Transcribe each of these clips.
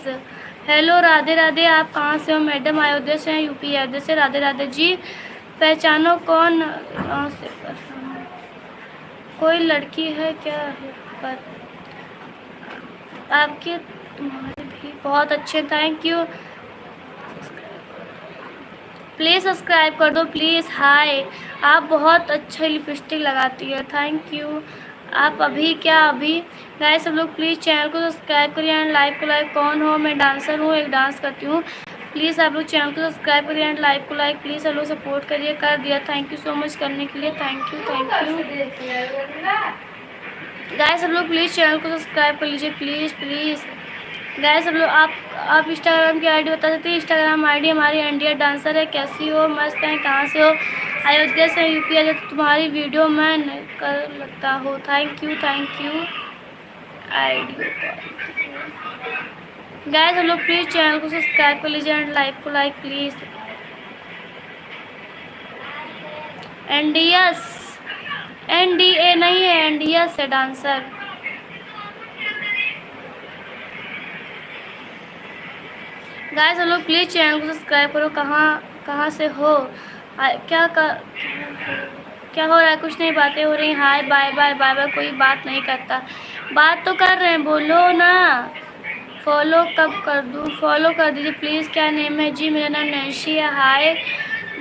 Please. Hello Radhe Radhe, आप कहाँ से हो मैडम? अयोध्या से हैं, यूपी अयोध्या से। राधे राधे जी। पहचानो कौन? से कोई लड़की है क्या है पर आपके? तुम्हारे भी बहुत अच्छे, थैंक यू। प्लीज़ सब्सक्राइब कर दो प्लीज़। हाय, आप बहुत अच्छा लिपस्टिक लगाती है, थैंक यू। आप अभी गाइस सब लोग प्लीज़ चैनल को सब्सक्राइब करिए एंड लाइक को लाइक। कौन हो? मैं डांसर हूँ, एक डांस करती हूँ। प्लीज़ आप लोग चैनल को सब्सक्राइब करिए एंड लाइक को लाइक। प्लीज़ सब लोग सपोर्ट करिए। कर दिया, थैंक यू सो मच करने के लिए, थैंक यू। गाइस सब लोग प्लीज़ चैनल को सब्सक्राइब कर लीजिए, प्लीज़। गाइस सब लोग आप इंस्टाग्राम की आईडी बता सकते हैं? इंस्टाग्राम आईडी हमारी इंडिया डांसर है। कैसी हो? मस्त है। कहाँ से हो? अयोध्या से, यूपी अयोध्या। तो तुम्हारी वीडियो मैं कर लगता हूँ, थैंक यू। आईडी गाइस सब लोग प्लीज़ चैनल को सब्सक्राइब कर लीजिए एंड लाइक को लाइक प्लीज़। NDA नहीं है, NDS है डांसर। गाइस सब लोग प्लीज़ चैनल को सब्सक्राइब करो। कहाँ से हो? क्या हो रहा है? कुछ नहीं, बातें हो रही। Hi bye bye bye bye. कोई बात नहीं करता, बात तो कर रहे हैं, बोलो ना। फॉलो कब कर दूँ? फॉलो कर दीजिए प्लीज़। क्या नेम है जी? मेरा नाम नैन्सी है। हाय,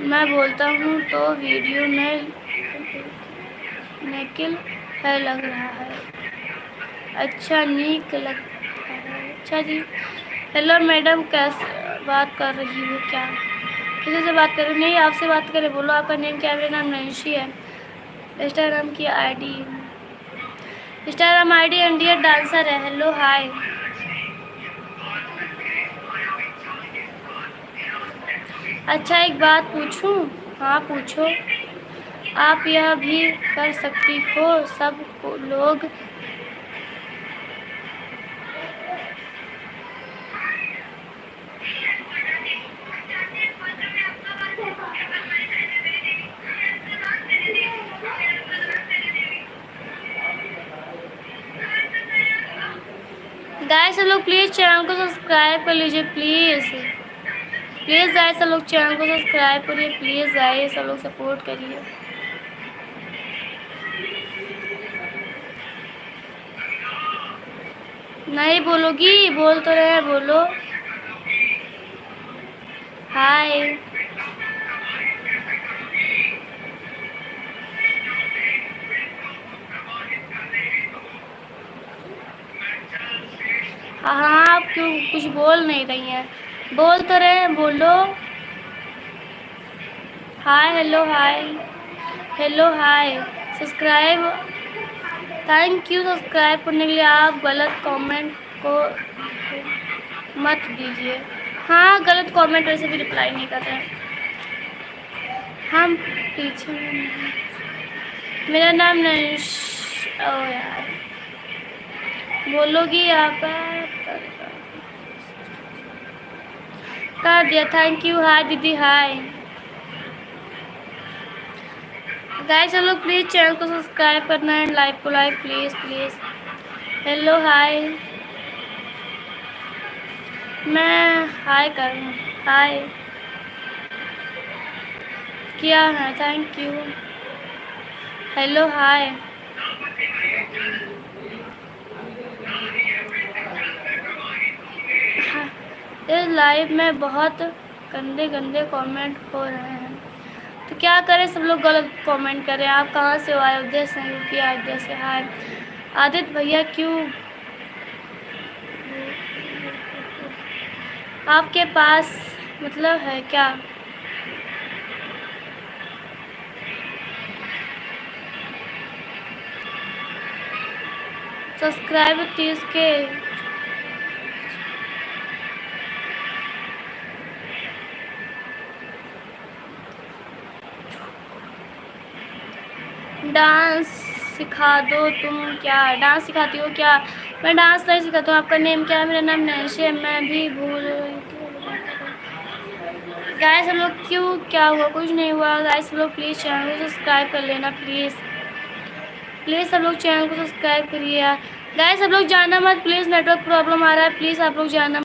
मैं बोलता हूँ तो वीडियो में निकल है लग रहा है। अच्छा, नीक लगता है। अच्छा जी। हेलो मैडम, कैसे बात कर रही हो? क्या किसी से बात कर रही? नहीं, आपसे बात करें, बोलो आपका नेम क्या है? मेरा नाम नैन्सी है। इंस्टाग्राम आईडी इंडियन डांसर है। Hello hi. अच्छा, एक बात पूछूं? हाँ पूछो। आप यह भी कर सकती हो, सब लोग गाइस सब लोग प्लीज़ चैनल को सब्सक्राइब कर लीजिए, प्लीज़ गाइस सब लोग चैनल को सब्सक्राइब करिए, प्लीज़ गाइस सब लोग सपोर्ट करिए। नहीं बोलोगी? बोल तो रहे, बोलो। हाय, हाँ आप क्यों कुछ बोल नहीं रही हैं? बोल तो रहे, बोलो। Hi, hello hi. Subscribe, thank you subscribe करने के लिए। आप गलत कमेंट को मत दीजिए। हाँ, गलत कमेंट वैसे भी रिप्लाई नहीं कर रहे हैं हम। पीछे में नहीं। मेरा नाम नैश। ओ यार, बोलोगी आप? कर दिया, थैंक यू। हाय दीदी, हाय। गाइस सब लोग प्लीज़ चैनल को सब्सक्राइब करना है, लाइक को लाइक प्लीज़। हेलो हाय, मैं हाय कर रहा हूँ। हाय किया है, थैंक यू। Hello hi. इस लाइव में बहुत गंदे कमेंट हो रहे हैं, तो क्या करें? सब लोग गलत कमेंट करें। आप कहाँ से हो? अयोध्या से, यूपी अयोध्या से। हाय आदित्य भैया, क्यों आपके पास मतलब है क्या? सब्सक्राइब 30 के। डांस सिखा दो तुम? क्या डांस सिखाती हो क्या? मैं डांस नहीं सिखाती हूँ। आपका नेम क्या है? मेरा नाम नैन्सी है। मैं भी भूल रही थी। गाइस हम लोग क्यों, क्या हुआ? कुछ नहीं हुआ। गाइस हम लोग प्लीज़ चैनल को सब्सक्राइब कर लेना, प्लीज़ सब लोग चैनल को सब्सक्राइब करिए। गाइस सब लोग जाना मत प्लीज़, नेटवर्क प्रॉब्लम आ रहा है, प्लीज़ आप लोग जाना।